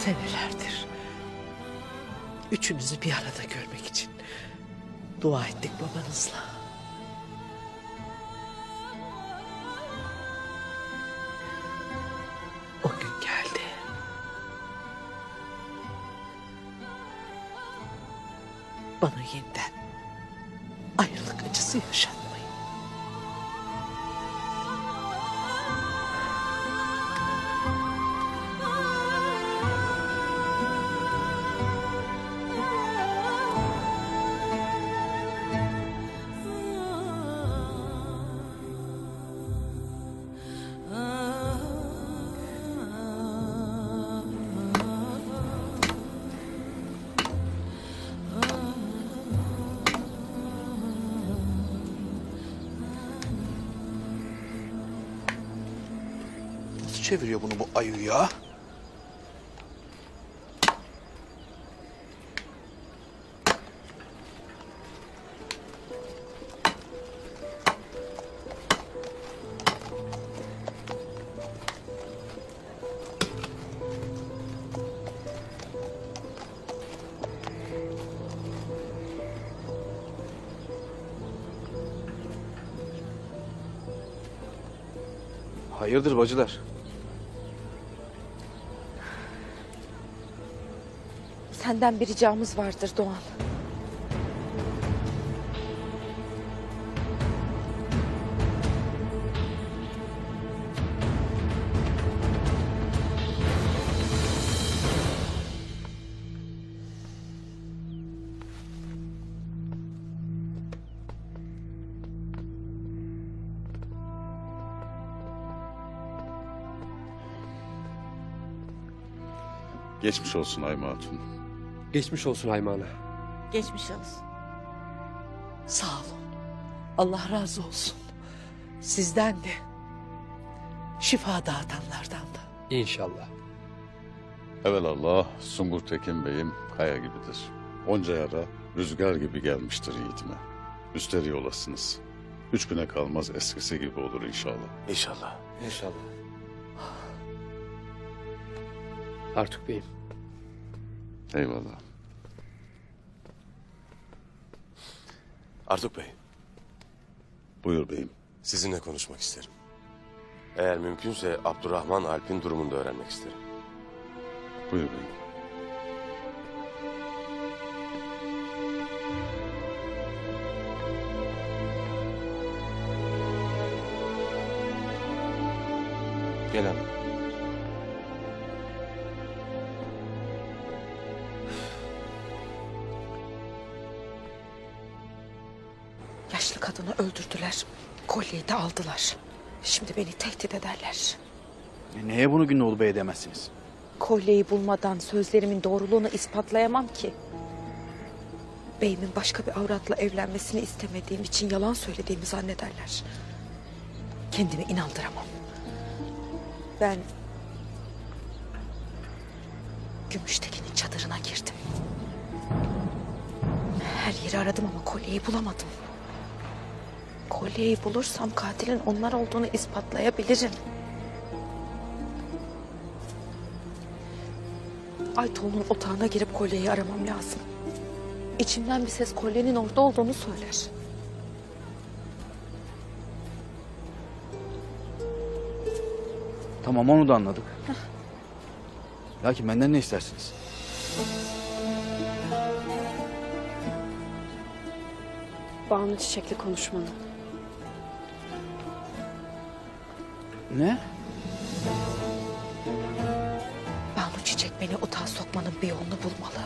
Senelerdir üçünüzü bir arada görmek için dua ettik babanızla. O gün geldi. Bana yeniden ayrılık acısı yaşatmayın. Çeviriyor bunu bu ayı ya. Hayırdır bacılar? Senden bir ricamız vardır Doğan. Geçmiş olsun Ayma Hatun. Geçmiş olsun Haymana. Geçmiş olsun. Sağ olun. Allah razı olsun. Sizden de, şifa dağıtanlardan da. İnşallah. Evelallah Sungur Tekin Bey'im kaya gibidir. Onca yara rüzgar gibi gelmiştir yiğitime. Üstleri olasınız. 3 güne kalmaz eskisi gibi olur inşallah. İnşallah. İnşallah. Artuk Bey'im. Eyvallah. Artuk Bey, Buyur beyim. sizinle konuşmak isterim. Eğer mümkünse Abdurrahman Alp'in durumunu da öğrenmek isterim. Buyur beyim. Gel abi. Yaşlı kadını öldürdüler. Kolyeyi de aldılar. Şimdi beni tehdit ederler. Neye bunu Gündoğdu Bey edemezsiniz? Kolyeyi bulmadan sözlerimin doğruluğunu ispatlayamam ki. Beyimin başka bir avratla evlenmesini istemediğim için yalan söylediğimi zannederler. Kendimi inandıramam. Ben Gümüştekin'in çadırına girdim. Her yeri aradım ama kolyeyi bulamadım. Kolyeyi bulursam katilin onlar olduğunu ispatlayabilirim. Aytoğlu'nun otağına girip kolyeyi aramam lazım. İçimden bir ses kolyenin orada olduğunu söyler. Tamam, onu da anladık. Lakin benden ne istersiniz? Banu Çiçek'le konuşmanı. Ne? Banu Çiçek beni otağa sokmanın bir yolunu bulmalı.